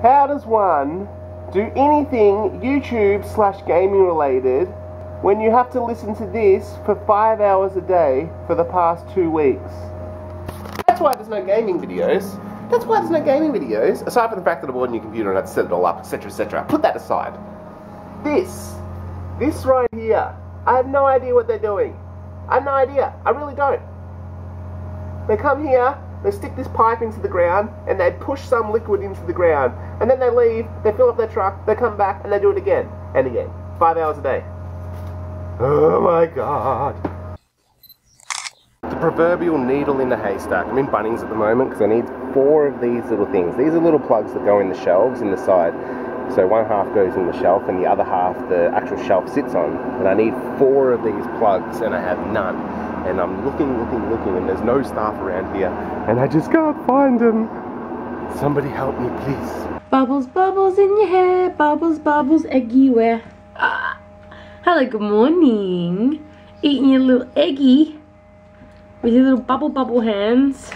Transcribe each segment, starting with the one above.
How does one do anything YouTube/gaming related when you have to listen to this for 5 hours a day for the past 2 weeks? That's why there's no gaming videos. That's why there's no gaming videos. Aside from the fact that I bought a new computer and I had to set it all up, etc, etc. Put that aside. This right here, I have no idea what they're doing. I have no idea. I really don't. They come here, they stick this pipe into the ground, and they push some liquid into the ground. And then they leave, they fill up their truck, they come back, and they do it again and again. 5 hours a day. Oh my god. The proverbial needle in the haystack. I'm in Bunnings at the moment because I need 4 of these little things. These are little plugs that go in the shelves in the side. So one half goes in the shelf and the other half the actual shelf sits on. And I need 4 of these plugs and I have none. And I'm looking and there's no staff around here. And I just can't find them. Somebody help me, please. Bubbles, bubbles in your hair. Bubbles, bubbles everywhere. Ah. Hello, good morning. Eating your little eggie with your little bubble hands.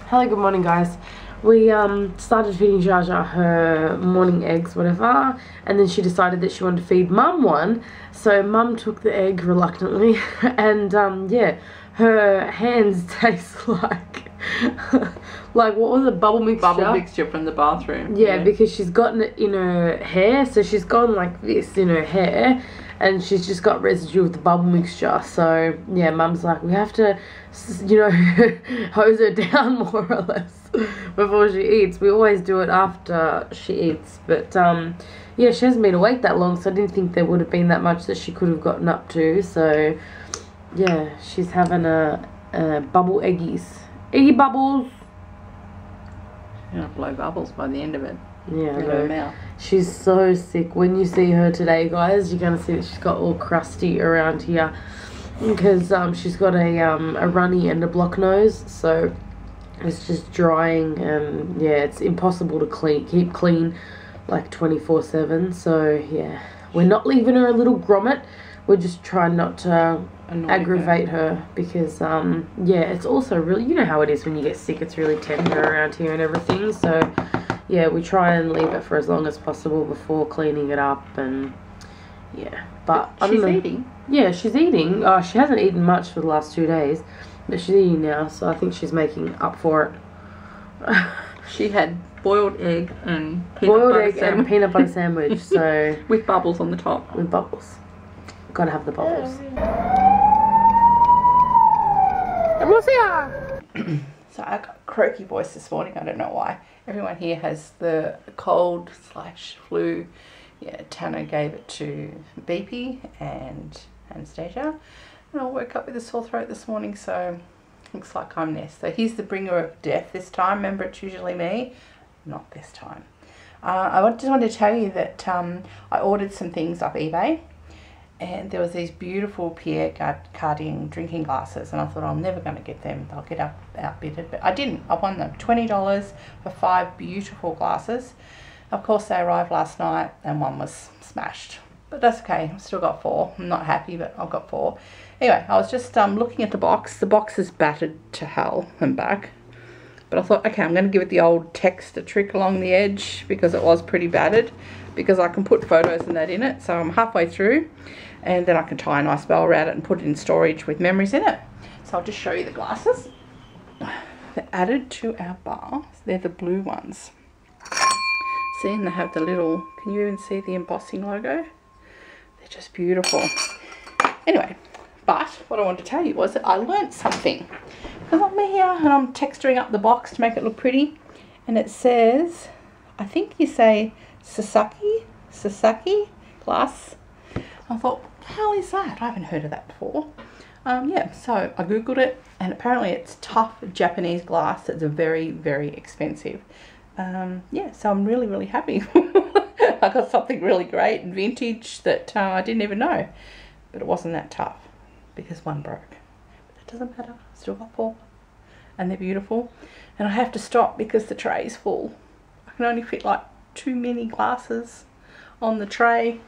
Hello, good morning, guys. We started feeding ZsaZsa her morning eggs, whatever, and then she decided that she wanted to feed Mum one, so Mum took the egg reluctantly, and yeah, her hands taste like like, what was it, bubble mixture? Bubble mixture from the bathroom. Yeah, because she's gotten it in her hair, so she's gone like this in her hair, and she's just got residue of the bubble mixture. So yeah, Mum's like, we have to, you know, hose her down more or less before she eats. We always do it after she eats, but yeah, she hasn't been awake that long, so I didn't think there would have been that much that she could have gotten up to. So yeah, she's having a bubble eggies. Eggy bubbles. You're gonna blow bubbles by the end of it. Yeah, through her mouth. She's so sick. When you see her today, guys, you're gonna see that she's got all crusty around here because she's got a runny and a block nose, so it's just drying, and yeah, it's impossible to keep clean like 24/7. So yeah, we're not leaving her a little grommet. We're just trying not to aggravate her because yeah, it's also really, you know how it is when you get sick, it's really tender around here and everything. So yeah, we try and leave it for as long as possible before cleaning it up. And yeah, but she's eating. Yeah, she's eating. She hasn't eaten much for the last 2 days, but she's eating now, so I think she's making up for it. She had boiled egg and peanut butter sandwich. So with bubbles on the top. With bubbles. Gotta have the bubbles. So I got a croaky voice this morning. I don't know why. Everyone here has the cold/flu. Yeah, Tannah gave it to BEEPY and Anastasia. And I woke up with a sore throat this morning, so looks like I'm next. So he's the bringer of death this time. Remember, it's usually me. Not this time. I just wanted to tell you that I ordered some things off eBay. And there was these beautiful Pierre Cardin drinking glasses, and I thought, I'm never going to get them. They'll get outbidded, but I didn't. I won them. $20 for 5 beautiful glasses. Of course, they arrived last night, and one was smashed. But that's okay. I've still got 4. I'm not happy, but I've got 4. Anyway, I was just looking at the box. The box is battered to hell and back. But I thought, okay, I'm going to give it the old texter trick along the edge because it was pretty battered, because I can put photos and that in it. So I'm halfway through. And then I can tie a nice bow around it and put it in storage with memories in it. So I'll just show you the glasses. They're added to our bar. They're the blue ones. See, and they have the little, can you even see the embossing logo? They're just beautiful. Anyway, but what I wanted to tell you was that I learnt something. Because I'm here and I'm texturing up the box to make it look pretty. And it says, I think you say ZsaZsa glass. I thought, what the hell is that? I haven't heard of that before. Yeah, so I googled it, and apparently it's tough Japanese glass that's very, very expensive. Yeah, so I'm really, really happy. I got something really great and vintage that I didn't even know. But it wasn't that tough because one broke. But that doesn't matter. I still got 4. And they're beautiful. And I have to stop because the tray is full. I can only fit like 2 mini glasses on the tray.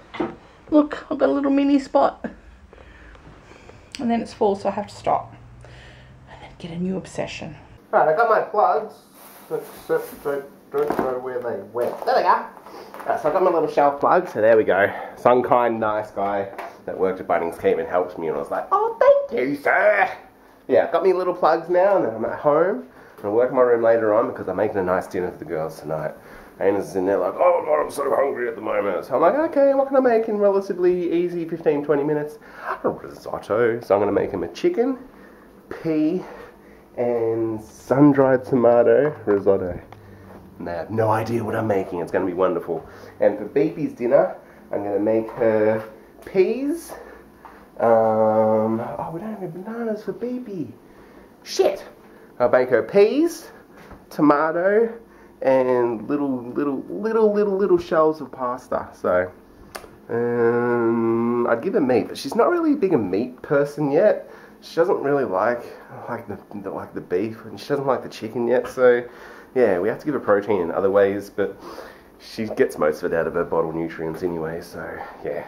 Look, I've got a little mini spot. And then it's full, so I have to stop. And then get a new obsession. Right, I got my plugs, except I don't know where they went. There we go. Right, so I've got my little shelf plug, so there we go. Some kind, nice guy that worked at Bunnings came and helped me, and I was like, oh, thank you, sir. Yeah, I've got me little plugs now, and then I'm at home. I'm going to work in my room later on because I'm making a nice dinner for the girls tonight. Ana's in there like, oh God, I'm so hungry at the moment. So I'm like, okay, what can I make in relatively easy 15-20 minutes? A risotto. So I'm going to make him a chicken, pea, and sun-dried tomato risotto. And they have no idea what I'm making. It's going to be wonderful. And for BEEPY's dinner, I'm going to make her peas. Oh, we don't have any bananas for BEEPY. Shit. I'll make her peas, tomato, and little shells of pasta. So, I'd give her meat, but she's not really a big a meat person yet. She doesn't really like the beef, and she doesn't like the chicken yet. So, yeah, we have to give her protein in other ways, but she gets most of it out of her bottle nutrients anyway. So, yeah.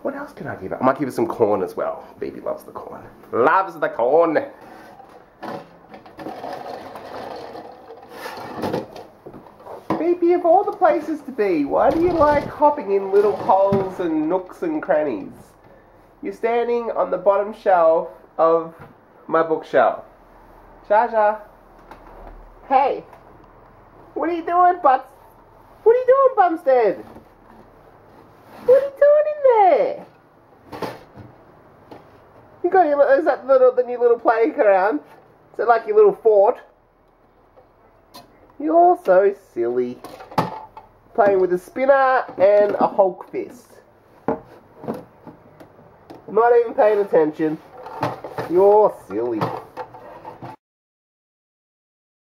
What else can I give her? I might give her some corn as well. BEEPY loves the corn. Loves the corn. BEEPY, of all the places to be, why do you like hopping in little holes and nooks and crannies? You're standing on the bottom shelf of my bookshelf. ZsaZsa. Hey. What are you doing, Butts? What are you doing, Bumstead? What are you doing in there? You got your, is that the new little playground? Is it like your little fort? You're so silly. Playing with a spinner and a Hulk fist. Not even paying attention. You're silly.